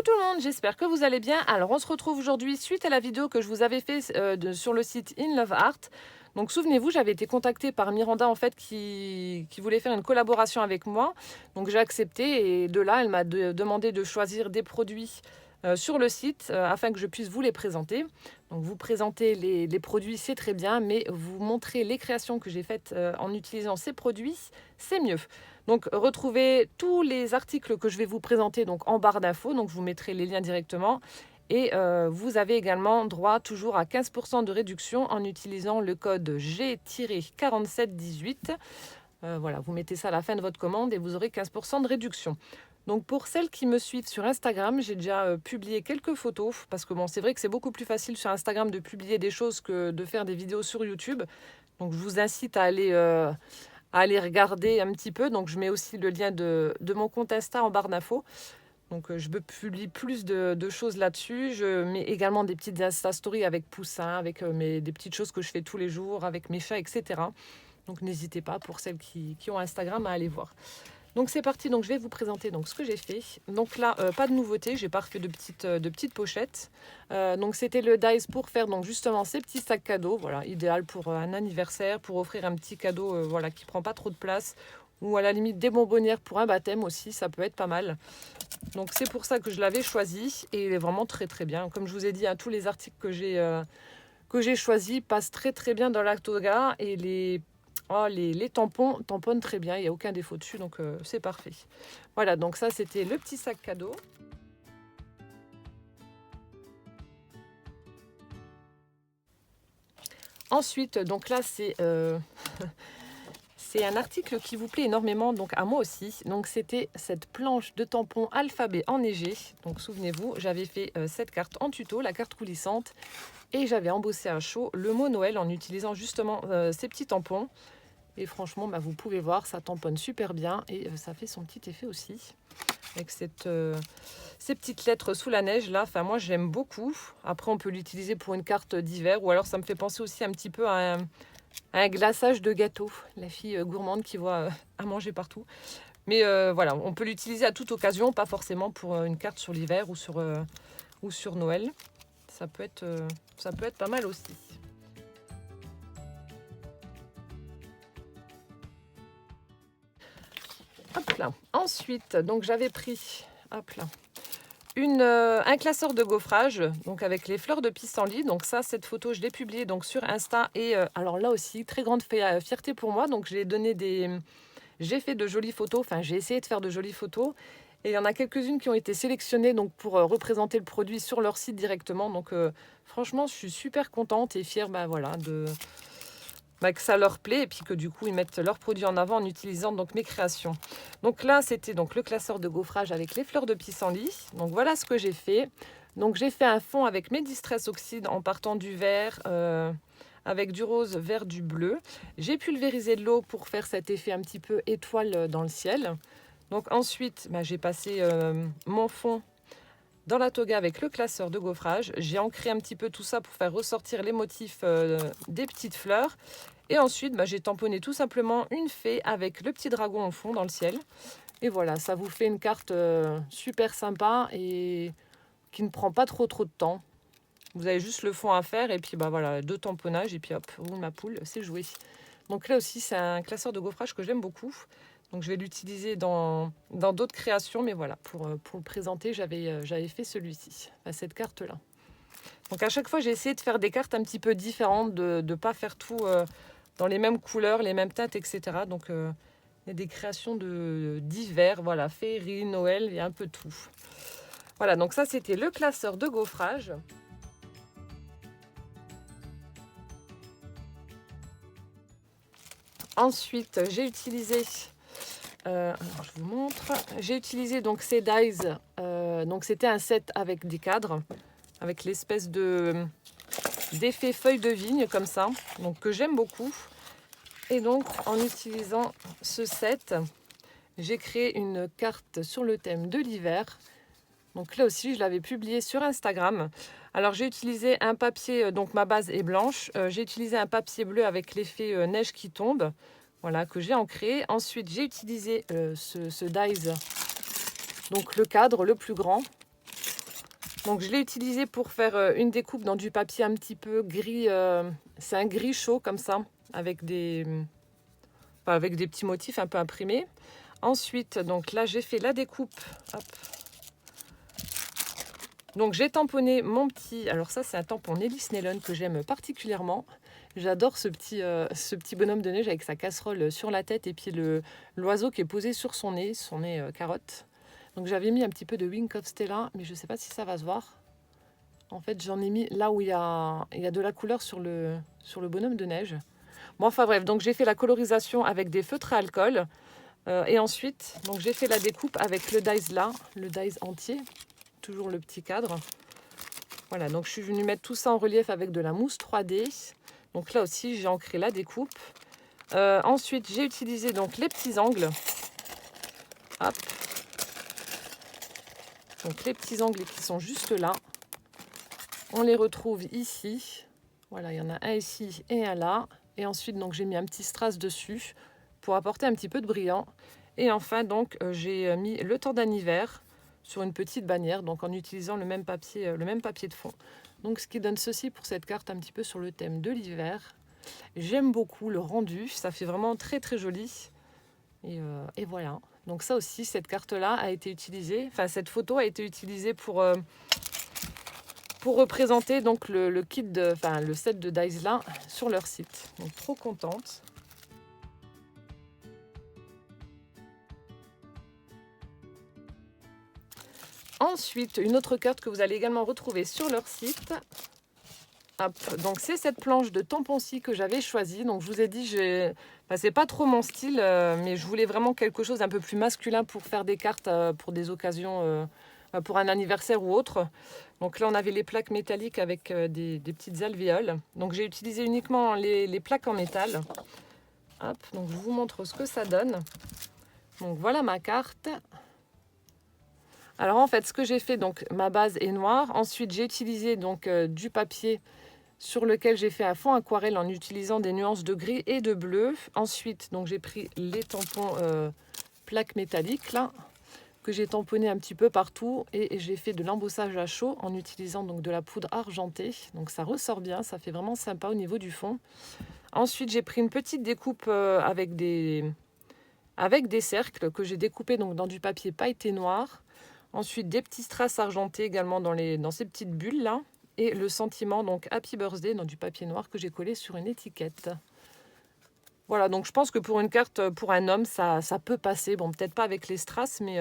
Coucou tout le monde, j'espère que vous allez bien. Alors on se retrouve aujourd'hui suite à la vidéo que je vous avais fait sur le site In Love Art. Donc souvenez-vous, j'avais été contactée par Miranda en fait qui voulait faire une collaboration avec moi. Donc j'ai accepté et de là elle m'a demandé de choisir des produits sur le site afin que je puisse vous les présenter. Donc vous présenter les produits c'est très bien, mais vous montrer les créations que j'ai faites en utilisant ces produits, c'est mieux. Donc retrouvez tous les articles que je vais vous présenter donc en barre d'infos, donc je vous mettrai les liens directement. Et vous avez également droit toujours à 15% de réduction en utilisant le code G-4718. Voilà, vous mettez ça à la fin de votre commande et vous aurez 15% de réduction. Donc pour celles qui me suivent sur Instagram, j'ai déjà publié quelques photos parce que bon, c'est vrai que c'est beaucoup plus facile sur Instagram de publier des choses que de faire des vidéos sur YouTube. Donc je vous incite à aller regarder un petit peu. Donc je mets aussi le lien de mon compte Insta en barre d'infos. Donc je publie plus de choses là-dessus. Je mets également des petites Insta Stories avec Poussin, avec des petites choses que je fais tous les jours, avec mes chats, etc. Donc n'hésitez pas pour celles qui ont Instagram à aller voir. Donc c'est parti, donc je vais vous présenter donc ce que j'ai fait. Donc là, pas de nouveauté, j'ai pas refait de petites pochettes. Donc c'était le dies pour faire donc justement ces petits sacs cadeaux, voilà, idéal pour un anniversaire, pour offrir un petit cadeau voilà, qui prend pas trop de place. Ou à la limite des bonbonnières pour un baptême aussi, ça peut être pas mal. Donc c'est pour ça que je l'avais choisi et il est vraiment très très bien. Comme je vous ai dit, tous les articles que j'ai choisis passent très très bien dans la toga et les tampons tamponnent très bien, il n'y a aucun défaut dessus, donc c'est parfait. Voilà, donc ça c'était le petit sac cadeau. Ensuite, donc là c'est c'est un article qui vous plaît énormément, donc à moi aussi. Donc c'était cette planche de tampons alphabet enneigé. Donc souvenez-vous, j'avais fait cette carte en tuto, la carte coulissante, et j'avais embossé à chaud le mot Noël en utilisant justement ces petits tampons. Et franchement, vous pouvez voir, ça tamponne super bien et ça fait son petit effet aussi. Avec ces petites lettres sous la neige là, enfin moi j'aime beaucoup. Après on peut l'utiliser pour une carte d'hiver ou alors ça me fait penser aussi un petit peu à un glaçage de gâteau. La fille gourmande qui voit à manger partout. Mais voilà, on peut l'utiliser à toute occasion, pas forcément pour une carte sur l'hiver ou sur Noël. Ça peut être pas mal aussi. Hop là. Ensuite, donc j'avais pris un classeur de gaufrage, donc avec les fleurs de pissenlit. Donc ça, cette photo, je l'ai publiée donc sur Insta. Et alors là aussi, très grande fierté pour moi. Donc j'ai fait de jolies photos. Enfin, j'ai essayé de faire de jolies photos. Et il y en a quelques-unes qui ont été sélectionnées donc pour représenter le produit sur leur site directement. Donc franchement, je suis super contente et fière, voilà, que ça leur plaît et puis que du coup ils mettent leurs produits en avant en utilisant donc mes créations. Donc là c'était donc le classeur de gaufrage avec les fleurs de pissenlit. Donc voilà ce que j'ai fait. Donc j'ai fait un fond avec mes Distress Oxide en partant du vert avec du rose, vert, du bleu. J'ai pulvérisé de l'eau pour faire cet effet un petit peu étoile dans le ciel. Donc ensuite j'ai passé mon fond dans la toga avec le classeur de gaufrage. J'ai ancré un petit peu tout ça pour faire ressortir les motifs des petites fleurs. Et ensuite, j'ai tamponné tout simplement une fée avec le petit dragon au fond dans le ciel. Et voilà, ça vous fait une carte super sympa et qui ne prend pas trop de temps. Vous avez juste le fond à faire et puis voilà, 2 tamponnages et puis hop, roule ma poule, c'est joué. Donc là aussi, c'est un classeur de gaufrage que j'aime beaucoup. Donc je vais l'utiliser dans d'autres créations, mais voilà, pour le présenter, j'avais fait celui-ci, cette carte-là. Donc à chaque fois, j'ai essayé de faire des cartes un petit peu différentes, de ne pas faire tout dans les mêmes couleurs, les mêmes teintes, etc. Donc il y a des créations d'hiver, voilà, féerie, Noël, il y a un peu tout. Voilà, donc ça c'était le classeur de gaufrage. Ensuite, j'ai utilisé... alors je vous montre. J'ai utilisé donc ces dies. Donc c'était un set avec des cadres, avec l'espèce d'effet feuille de vigne comme ça, donc que j'aime beaucoup. Et donc en utilisant ce set, j'ai créé une carte sur le thème de l'hiver. Donc là aussi, je l'avais publié sur Instagram. Alors j'ai utilisé un papier, donc ma base est blanche. J'ai utilisé un papier bleu avec l'effet neige qui tombe. Voilà, que j'ai ancré. Ensuite, j'ai utilisé ce dies, donc le cadre le plus grand. Donc je l'ai utilisé pour faire une découpe dans du papier un petit peu gris. C'est un gris chaud comme ça, avec avec des petits motifs un peu imprimés. Ensuite, donc là, j'ai fait la découpe. Hop. Donc j'ai tamponné mon petit... Alors ça, c'est un tampon Nelly Snellen que j'aime particulièrement. J'adore ce petit bonhomme de neige avec sa casserole sur la tête et puis l'oiseau qui est posé sur son nez carotte. Donc j'avais mis un petit peu de Wink of Stella, mais je ne sais pas si ça va se voir. En fait, j'en ai mis là où il y a de la couleur sur le bonhomme de neige. Bon, enfin bref, donc j'ai fait la colorisation avec des feutres à alcool. Et ensuite, donc j'ai fait la découpe avec le dies là, le dies entier. Toujours le petit cadre. Voilà, donc je suis venue mettre tout ça en relief avec de la mousse 3D. Donc là aussi, j'ai ancré la découpe. Ensuite, j'ai utilisé donc les petits angles. Hop. Donc les petits angles qui sont juste là. On les retrouve ici. Voilà, il y en a un ici et un là. Et ensuite, donc j'ai mis un petit strass dessus pour apporter un petit peu de brillant. Et enfin, donc j'ai mis le tordin hiver sur une petite bannière, donc en utilisant le même papier de fond. Donc ce qui donne ceci pour cette carte un petit peu sur le thème de l'hiver. J'aime beaucoup le rendu, ça fait vraiment très très joli. Et voilà. Donc ça aussi, cette carte-là a été utilisée, enfin cette photo a été utilisée pour représenter donc le kit le set de dies là sur leur site. Donc trop contente. Ensuite, une autre carte que vous allez également retrouver sur leur site. Hop, donc c'est cette planche de tampon-ci que j'avais choisie. Donc je vous ai dit, c'est pas trop mon style, mais je voulais vraiment quelque chose un peu plus masculin pour faire des cartes pour des occasions, pour un anniversaire ou autre. Donc là, on avait les plaques métalliques avec des petites alvéoles. Donc j'ai utilisé uniquement les plaques en métal. Hop, donc je vous montre ce que ça donne. Donc voilà ma carte. Alors en fait, ce que j'ai fait, donc ma base est noire. Ensuite, j'ai utilisé donc du papier sur lequel j'ai fait un fond aquarelle en utilisant des nuances de gris et de bleu. Ensuite, donc j'ai pris les tampons plaques métalliques là, que j'ai tamponné un petit peu partout et j'ai fait de l'embossage à chaud en utilisant donc de la poudre argentée. Donc ça ressort bien, ça fait vraiment sympa au niveau du fond. Ensuite, j'ai pris une petite découpe avec des cercles que j'ai découpés donc dans du papier pailleté noir. Ensuite, des petits strass argentés également dans ces petites bulles là. Et le sentiment, donc Happy Birthday, dans du papier noir que j'ai collé sur une étiquette. Voilà, donc je pense que pour une carte pour un homme, ça peut passer. Bon, peut-être pas avec les strass, mais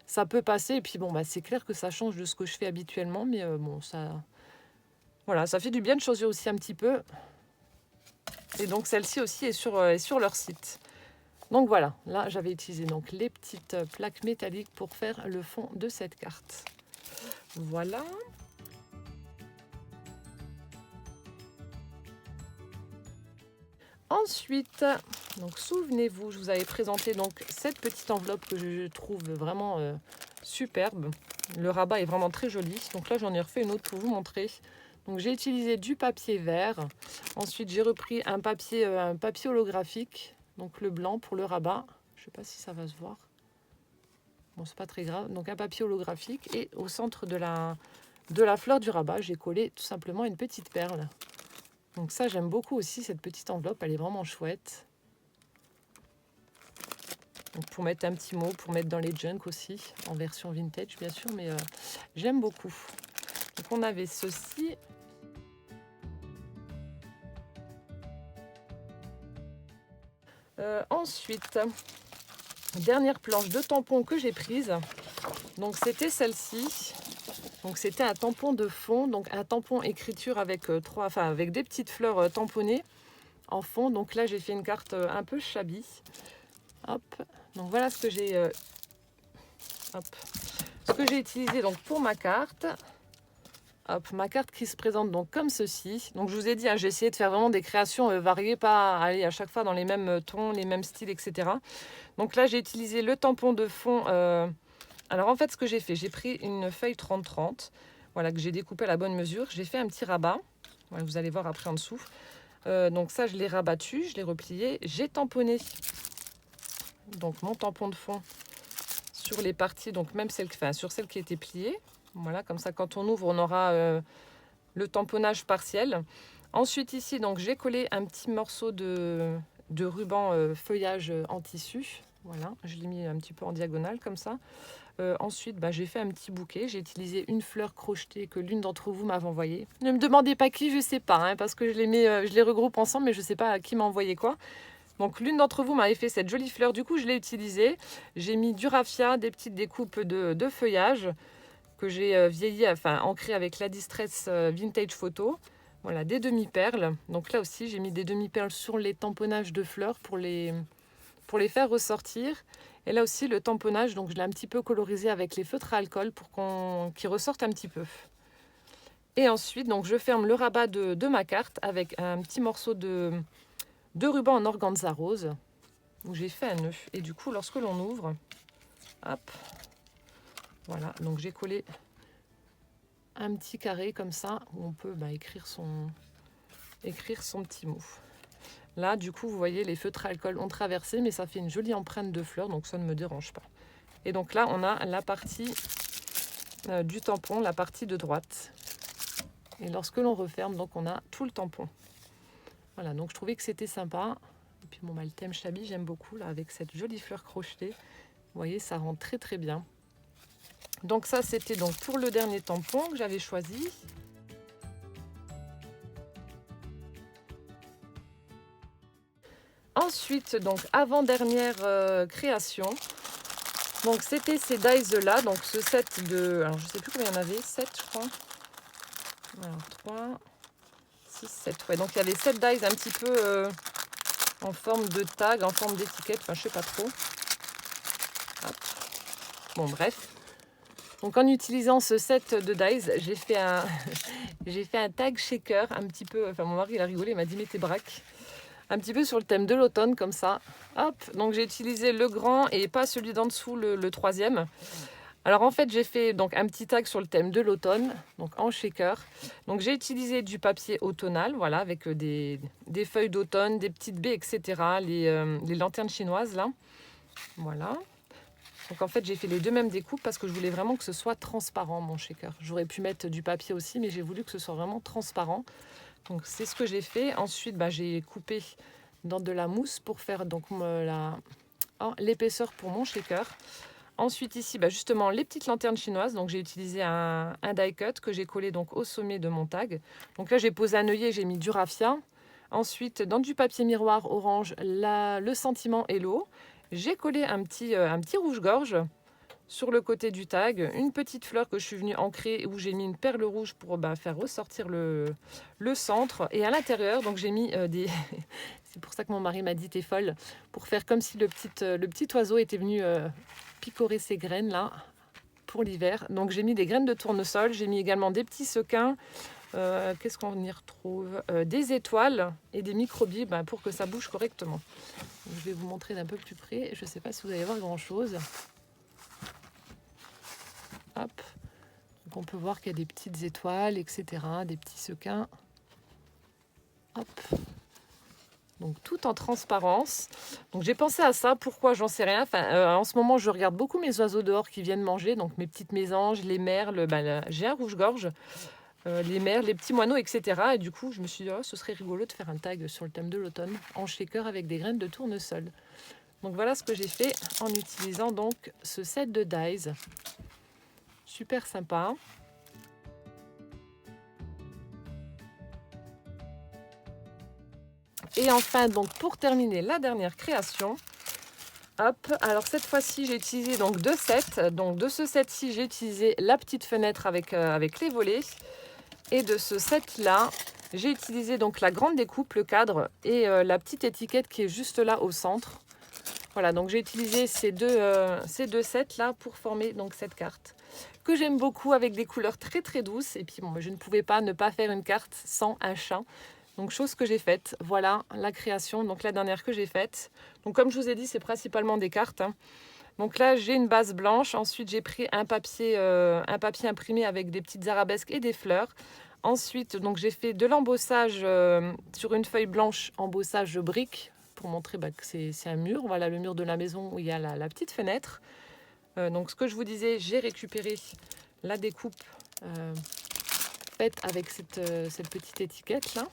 ça peut passer. Et puis bon, c'est clair que ça change de ce que je fais habituellement. Mais bon, voilà, ça fait du bien de changer aussi un petit peu. Et donc celle-ci aussi est sur leur site. Donc voilà, là j'avais utilisé donc les petites plaques métalliques pour faire le fond de cette carte. Voilà. Ensuite, donc souvenez-vous, je vous avais présenté donc cette petite enveloppe que je trouve vraiment superbe. Le rabat est vraiment très joli. Donc là, j'en ai refait une autre pour vous montrer. Donc j'ai utilisé du papier vert. Ensuite, j'ai repris un papier holographique, donc le blanc pour le rabat. Je ne sais pas si ça va se voir. Bon, c'est pas très grave. Donc un papier holographique et au centre de la fleur du rabat, j'ai collé tout simplement une petite perle. Donc ça, j'aime beaucoup aussi cette petite enveloppe, elle est vraiment chouette. Donc pour mettre un petit mot, pour mettre dans les junk aussi, en version vintage bien sûr, mais j'aime beaucoup. Donc on avait ceci. Ensuite, dernière planche de tampons que j'ai prise. Donc c'était celle-ci. Donc c'était un tampon de fond, donc un tampon écriture avec avec des petites fleurs tamponnées en fond. Donc là j'ai fait une carte un peu shabby. Hop. Donc voilà ce que j'ai utilisé donc pour ma carte. Hop, ma carte qui se présente donc comme ceci. Donc je vous ai dit, j'ai essayé de faire vraiment des créations variées, pas aller à chaque fois dans les mêmes tons, les mêmes styles, etc. Donc là j'ai utilisé le tampon de fond. Alors en fait ce que j'ai fait, j'ai pris une feuille 30-30, voilà, que j'ai découpée à la bonne mesure. J'ai fait un petit rabat, voilà, vous allez voir après en dessous. Donc ça je l'ai rabattu, je l'ai replié, j'ai tamponné donc mon tampon de fond sur les parties, donc même sur celle qui était pliée. Voilà, comme ça, quand on ouvre, on aura le tamponnage partiel. Ensuite, ici, donc j'ai collé un petit morceau de ruban feuillage en tissu. Voilà, je l'ai mis un petit peu en diagonale comme ça. Ensuite, j'ai fait un petit bouquet. J'ai utilisé une fleur crochetée que l'une d'entre vous m'avait envoyée. Ne me demandez pas qui, je sais pas, hein, parce que je les regroupe ensemble, mais je sais pas qui m'a envoyé quoi. Donc l'une d'entre vous m'avait fait cette jolie fleur, du coup je l'ai utilisée. J'ai mis du raffia, des petites découpes de feuillage que j'ai vieilli, enfin ancré avec la Distress Vintage Photo. Voilà, des demi-perles. Donc là aussi j'ai mis des demi-perles sur les tamponnages de fleurs pour les faire ressortir. Et là aussi le tamponnage, donc je l'ai un petit peu colorisé avec les feutres à alcool pour qu'ils ressortent un petit peu. Et ensuite donc je ferme le rabat de ma carte avec un petit morceau de ruban en organza rose où j'ai fait un nœud. Et du coup lorsque l'on ouvre, hop, voilà, donc j'ai collé un petit carré comme ça où on peut écrire son petit mot. Là, du coup, vous voyez, les feutres à alcool ont traversé, mais ça fait une jolie empreinte de fleurs, donc ça ne me dérange pas. Et donc là, on a la partie du tampon, la partie de droite. Et lorsque l'on referme, donc on a tout le tampon. Voilà, donc je trouvais que c'était sympa. Et puis bon, le thème Chabi, j'aime beaucoup, là, avec cette jolie fleur crochetée. Vous voyez, ça rend très très bien. Donc ça, c'était donc pour le dernier tampon que j'avais choisi. Ensuite, donc avant-dernière création, donc c'était ces dies là, donc ce set de, alors je sais plus combien il y en avait, 7 je crois. Alors 3, 6, 7, ouais, donc il y avait 7 dies un petit peu en forme de tag, en forme d'étiquette, enfin je sais pas trop. Hop. Bon bref. Donc en utilisant ce set de dies, j'ai fait un tag shaker un petit peu, enfin mon mari il a rigolé, il m'a dit mets tes braques. Un petit peu sur le thème de l'automne comme ça. Hop, donc j'ai utilisé le grand et pas celui d'en dessous, le troisième. Alors en fait j'ai fait donc un petit tag sur le thème de l'automne, donc en shaker. Donc j'ai utilisé du papier automnal, voilà, avec des feuilles d'automne, des petites baies, etc. Les lanternes chinoises là. Voilà. Donc en fait j'ai fait les deux mêmes découpes parce que je voulais vraiment que ce soit transparent mon shaker. J'aurais pu mettre du papier aussi, mais j'ai voulu que ce soit vraiment transparent. Donc c'est ce que j'ai fait. Ensuite, j'ai coupé dans de la mousse pour faire donc l'épaisseur pour mon shaker. Ensuite ici, justement les petites lanternes chinoises. Donc j'ai utilisé un die cut que j'ai collé donc au sommet de mon tag. Donc là j'ai posé un œillet, j'ai mis du raffia. Ensuite dans du papier miroir orange, le sentiment et l'eau. J'ai collé un petit rouge-gorge sur le côté du tag, une petite fleur que je suis venue ancrer où j'ai mis une perle rouge pour faire ressortir le centre. Et à l'intérieur, donc j'ai mis des... C'est pour ça que mon mari m'a dit t'es folle, pour faire comme si le petit oiseau était venu picorer ses graines là pour l'hiver. Donc j'ai mis des graines de tournesol, j'ai mis également des petits sequins. Qu'est-ce qu'on y retrouve des étoiles et des microbilles pour que ça bouge correctement. Donc, je vais vous montrer d'un peu plus près. Je ne sais pas si vous allez voir grand chose. Hop. Donc on peut voir qu'il y a des petites étoiles, etc. Des petits sequins. Hop. Donc tout en transparence. Donc j'ai pensé à ça. Pourquoi? J'en sais rien. En ce moment, je regarde beaucoup mes oiseaux dehors qui viennent manger. Donc mes petites mésanges, les merles. J'ai un rouge-gorge. Les merles, les petits moineaux, etc. Et du coup, je me suis dit, ce serait rigolo de faire un tag sur le thème de l'automne en shaker avec des graines de tournesol. Donc voilà ce que j'ai fait en utilisant donc ce set de dies. Super sympa. Et enfin, donc pour terminer, la dernière création. Hop, alors cette fois-ci, j'ai utilisé donc 2 sets. Donc de ce set-ci, j'ai utilisé la petite fenêtre avec les volets. Et de ce set-là, j'ai utilisé donc la grande découpe, le cadre, et la petite étiquette qui est juste là au centre. Voilà, donc j'ai utilisé ces deux sets-là pour former donc cette carte que j'aime beaucoup avec des couleurs très très douces. Et puis bon, je ne pouvais pas ne pas faire une carte sans un chat. Donc chose que j'ai faite. Voilà la création, donc la dernière que j'ai faite. Donc comme je vous ai dit, c'est principalement des cartes. Donc là, j'ai une base blanche. Ensuite, j'ai pris un papier imprimé avec des petites arabesques et des fleurs. Ensuite, donc j'ai fait de l'embossage sur une feuille blanche, embossage brique, pour montrer que c'est un mur. Voilà le mur de la maison où il y a la petite fenêtre. Donc ce que je vous disais, j'ai récupéré la découpe faite avec cette petite étiquette là.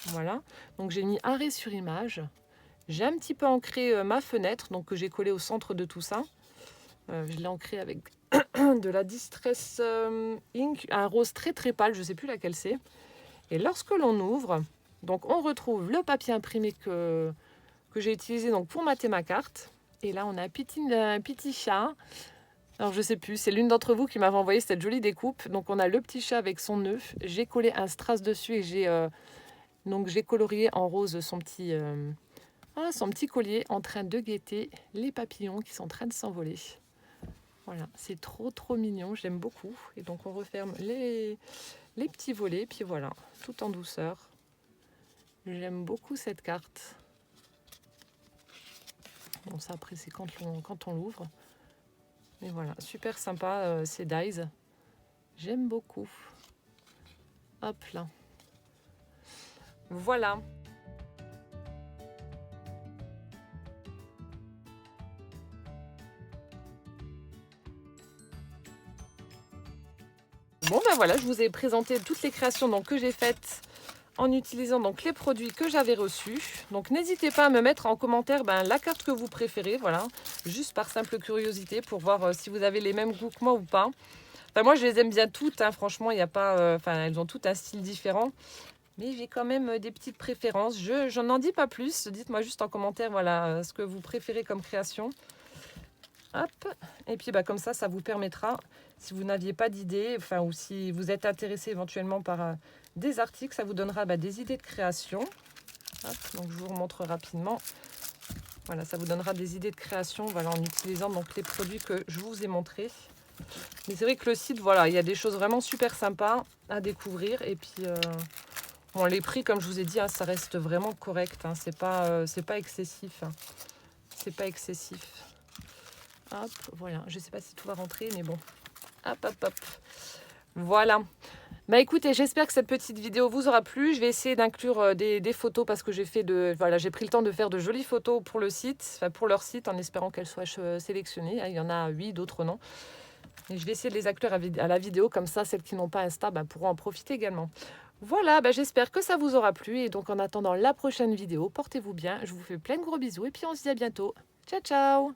Voilà, donc j'ai mis arrêt sur image. J'ai un petit peu ancré ma fenêtre, donc que j'ai collé au centre de tout ça. Je l'ai ancré avec de la Distress Ink, un rose très très pâle, je ne sais plus laquelle c'est. Et lorsque l'on ouvre, donc on retrouve le papier imprimé que j'ai utilisé donc pour mater ma carte. Et là, on a un petit chat. Alors, je sais plus, c'est l'une d'entre vous qui m'avait envoyé cette jolie découpe. Donc, on a le petit chat avec son nœud. J'ai collé un strass dessus et j'ai colorié en rose son petit collier en train de guetter les papillons qui sont en train de s'envoler. Voilà, c'est trop trop mignon, j'aime beaucoup. Et donc, on referme les petits volets. Puis voilà, tout en douceur. J'aime beaucoup cette carte. Bon, ça après, c'est quand on l'ouvre. Mais voilà, super sympa, ces dies. J'aime beaucoup. Hop là. Voilà. Bon ben voilà, je vous ai présenté toutes les créations donc, que j'ai faites en utilisant donc les produits que j'avais reçus. Donc n'hésitez pas à me mettre en commentaire la carte que vous préférez, voilà, juste par simple curiosité pour voir si vous avez les mêmes goûts que moi ou pas. Enfin, moi je les aime bien toutes, hein, franchement il n'y a pas, elles ont toutes un style différent, mais j'ai quand même des petites préférences. Je n'en dis pas plus, dites-moi juste en commentaire voilà ce que vous préférez comme création. Hop, et puis comme ça vous permettra, si vous n'aviez pas d'idée, enfin ou si vous êtes intéressé éventuellement par des articles, ça vous donnera des idées de création. Hop, donc je vous remontre rapidement. Voilà, ça vous donnera des idées de création, voilà, en utilisant donc les produits que je vous ai montrés. Mais c'est vrai que le site, voilà, il y a des choses vraiment super sympas à découvrir. Et puis bon, les prix, comme je vous ai dit, hein, ça reste vraiment correct, hein, c'est pas excessif, hein. C'est pas excessif. Hop, voilà, je sais pas si tout va rentrer, mais bon. Hop, hop, hop. Voilà. Bah écoutez, j'espère que cette petite vidéo vous aura plu. Je vais essayer d'inclure des photos parce que j'ai pris le temps de faire de jolies photos pour le site, enfin pour leur site, en espérant qu'elles soient sélectionnées. Il y en a 8, d'autres non. Et je vais essayer de les inclure à la vidéo, comme ça celles qui n'ont pas Insta pourront en profiter également. Voilà, j'espère que ça vous aura plu. Et donc en attendant la prochaine vidéo, portez-vous bien. Je vous fais plein de gros bisous et puis on se dit à bientôt. Ciao, ciao!